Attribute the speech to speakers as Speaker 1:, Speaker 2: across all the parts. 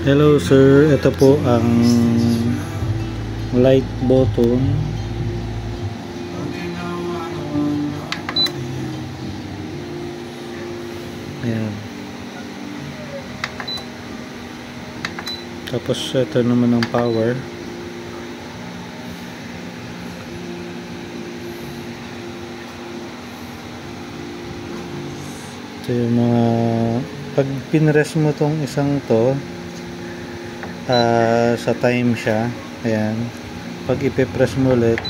Speaker 1: Hello sir, ito po ang light button. Ayan. Tapos ito naman ang power. Ito yung mga pag pinress mo tong isang to, sa time siya, ayan, pag ipipress mo ulit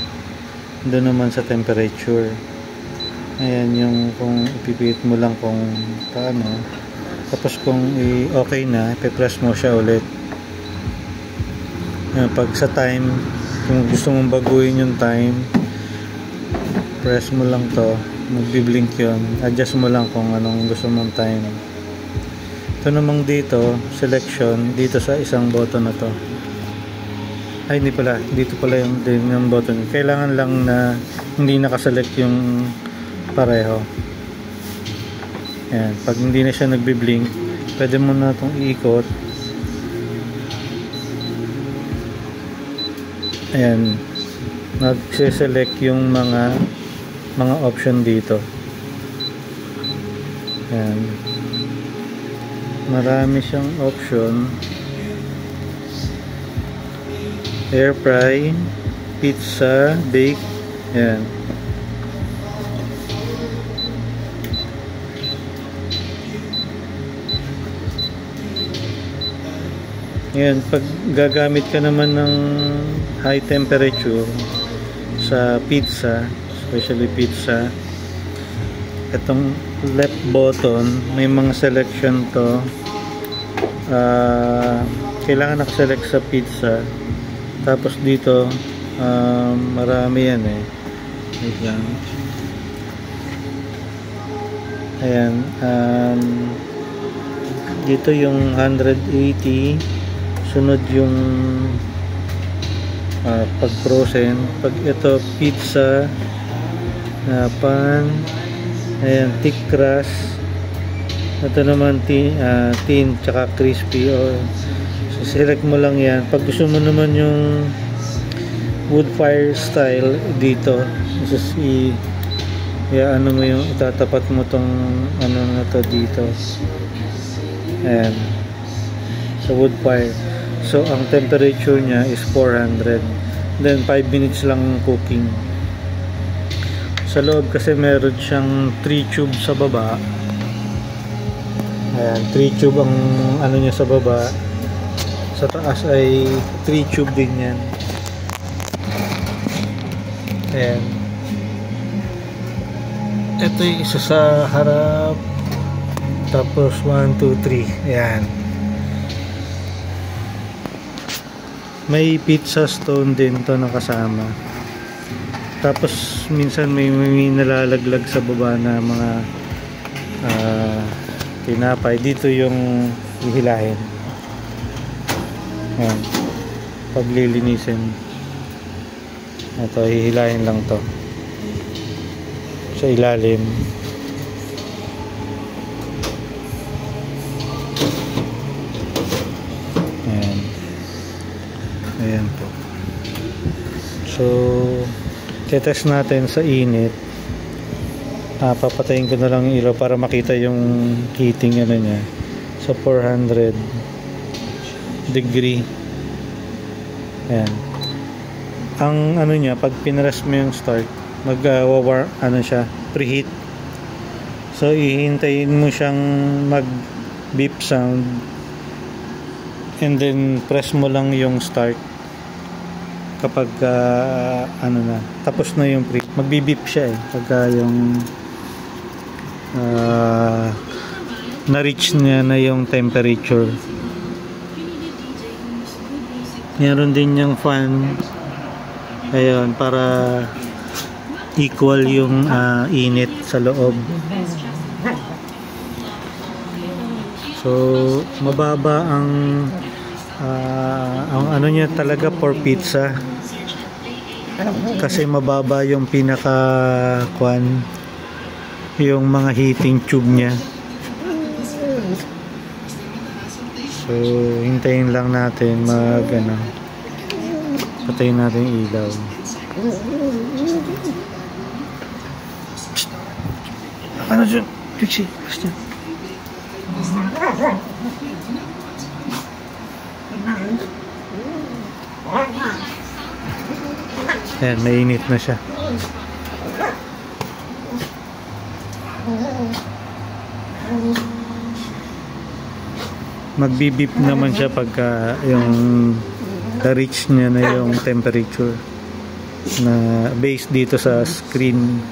Speaker 1: doon naman sa temperature, ayan yung kung ipipit mo lang kung paano, tapos kung okay na, ipipress mo siya ulit. Ayan, pag sa time, kung gusto mong baguhin yung time, press mo lang to, magbiblink yun, adjust mo lang kung anong gusto mong time. Ito namang dito, selection, dito sa isang button na to. Ay, hindi pala. Dito pala yung button. Kailangan lang na hindi nakaselect yung pareho. Ayan. Pag hindi na siya nagbiblink, pwede mo na itong iikot. Ayan. Mag-select yung mga option dito. Ayan. Marami siyang option. Air fry, pizza, bake. Ayan. Ayan, pag gagamit ka naman ng high temperature sa pizza, especially pizza, itong left button, may mga selection to. Kailangan nakaselect sa pizza. Tapos dito, marami yan eh. Wait lang. Ayan. Dito yung 180. Sunod yung pag frozen. Pag ito, pizza, pan, ayan, thick crust. Ito naman thin tsaka crispy. So select mo lang yan. Pag gusto mo naman yung wood fire style, dito ano mo yung itatapat mo tong ano na to dito. Ayan, sa wood fire. So ang temperature niya is 400, then 5 minutes lang cooking. Sa loob kasi meron siyang 3 tube sa baba. Ayan, 3 tube ang ano niya sa baba. Sa taas ay 3 tube din yan. Ayan. Ito yung isa sa harap. Tapos 1, 2, 3. Ayan. May pizza stone din to nakasama. Tapos minsan may nalalaglag sa baba na mga tinapay. Dito yung hihilahin. Ayan. Paglilinisin. Ito, hihilahin lang to sa ilalim. Ayan. Ayan po. So test natin sa init. Papatayin ko na lang yung ilaw para makita yung heating ano niya sa 400 degree. Ayan. Ang ano niya, pag pinress mo yung start, ano siya, preheat. So ihintayin mo siyang mag beep sound, and then press mo lang yung start kapag ano na, tapos na yung preheat. Magbi-beep siya eh pagka yung na-reach niya na yung temperature. Meron din yung fan, ayun, para equal yung init sa loob. So mababa ang ano niya talaga for pizza, kasi mababa yung pinaka yung mga heating tube niya. So hintayin lang natin mag patayin natin yung ilaw. Ano dyan? Pixie, basta. Ayan, mainit na siya. Magbibip naman siya pagka yung na-reach niya na yung temperature na based dito sa screen.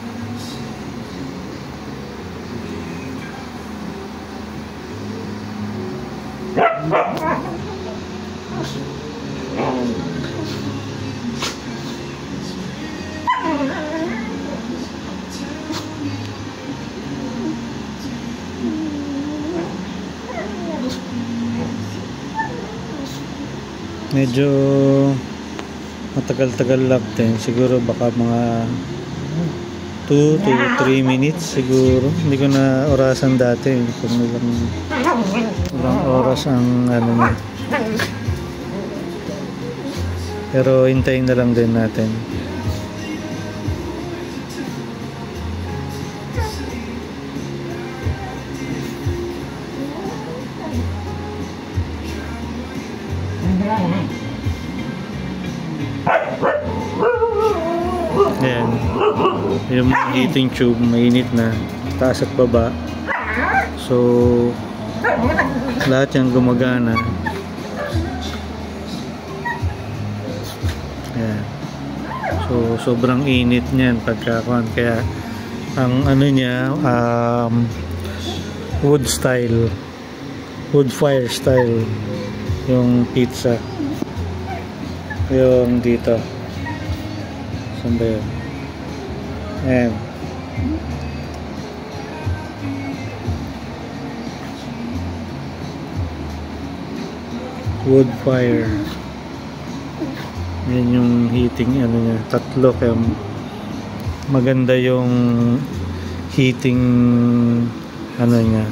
Speaker 1: Medyo matagal-tagal lang din. Siguro baka mga 2 to 3 minutes siguro. Hindi ko na orasan dati. Kung ilang oras ang ano na. Pero hintayin na lang din natin. Ayan, yung heating tube mainit na, taas at baba. So lahat yan gumagana. Ayan. So sobrang init niyan pagkakuan, kaya ang ano niya wood fire style yung pizza. Yung dito. Saan ba yun? Ayan. Wood fire. Yan yung heating ano niya. Tatlo, kaya maganda yung heating ano niya.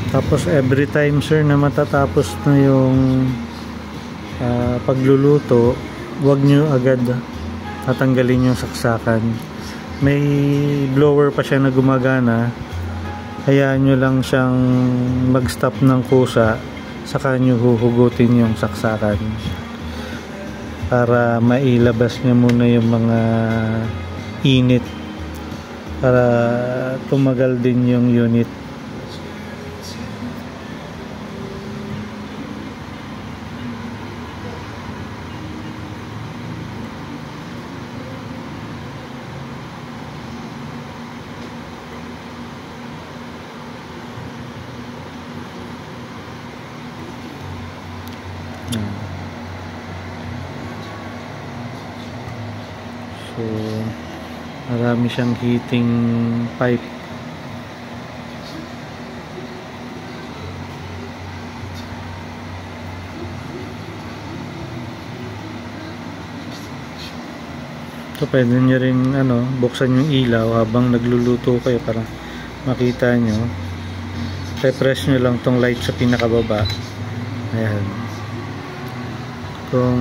Speaker 1: Tapos every time sir na matatapos na yung pagluluto, huwag nyo agad tatanggalin yung saksakan. May blower pa siya na gumagana, hayaan nyo lang siyang mag-stop ng kusa, saka nyo huhugutin yung saksakan para mailabas nyo muna yung mga init para tumagal din yung unit. So marami siyang heating pipe. So pwede nyo rin buksan yung ilaw habang nagluluto kayo para makita nyo. Pre-press nyo lang tong light sa pinakababa. Ayan. Kung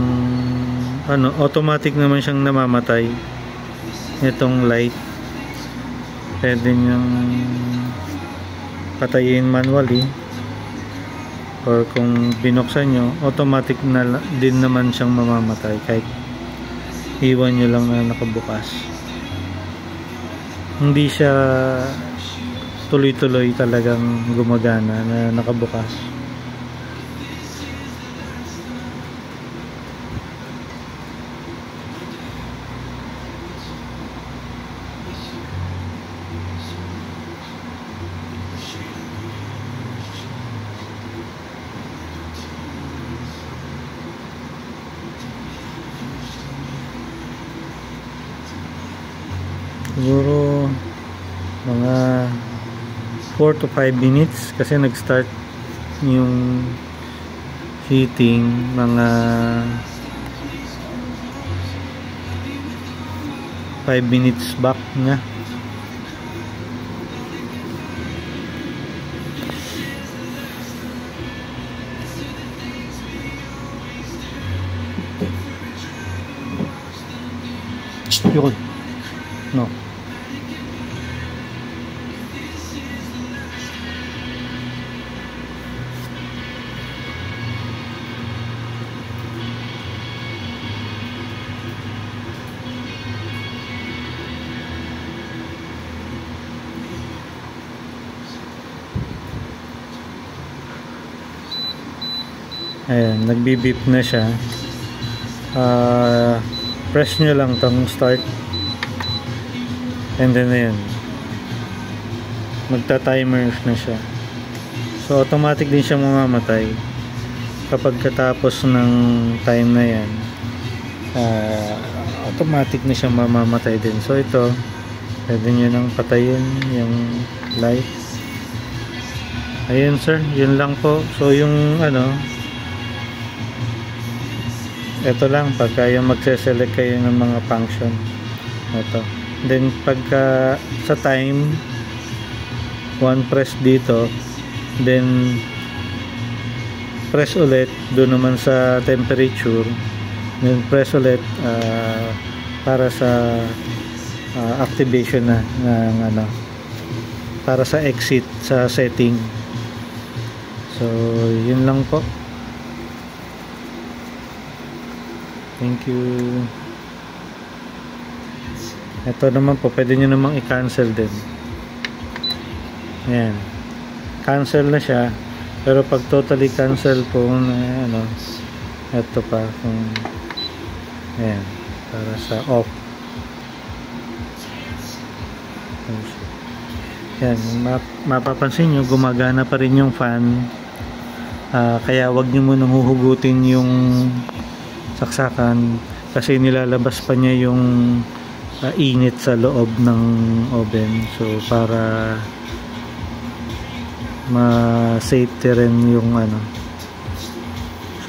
Speaker 1: automatic naman siyang namamatay itong light, pwede nyong patayin manually, or kung binuksan nyo, automatic na din naman siyang mamamatay kahit iwan nyo lang na nakabukas. Hindi siya tuloy-tuloy talagang gumagana na nakabukas. Siguro mga 4 to 5 minutes kasi nag-start yung heating mga 5 minutes back na. Yun. No. Ayan, nagbibip na siya. Press nyo lang tong start, and then ayan, magta-timer na siya. So automatic din siya mamamatay kapag katapos ng time na yan. Automatic na siya mamamatay din. So ito, pwede nyo nang patayin yung light. Ayun sir, yun lang po. So yung ano, ito lang pagka yung magse-select kayo ng mga function, ito. Then pagka sa time, one press dito, then press ulit doon naman sa temperature, then press ulit para sa activation na ng ano, para sa exit sa setting. So yun lang po. Thank you. Ito naman po, pwede nyo namang i-cancel din. Ayan, cancel na siya. Pero pag totally cancel po na ano, ito pa kung ayan, para sa off. Ayan, mapapansin nyo gumagana pa rin yung fan. Kaya wag nyo munang huhugutin yung saksakan kasi nilalabas pa niya yung init sa loob ng oven. So para ma-safety rin yung ano,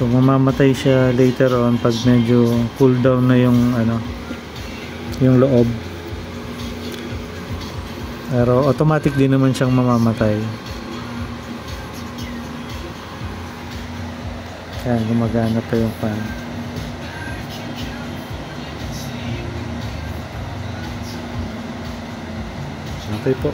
Speaker 1: so mamamatay siya later on pag medyo cool down na yung ano, yung loob. Pero automatic din naman siyang mamamatay. Ayan, gumagana pa yung fan. Okay po.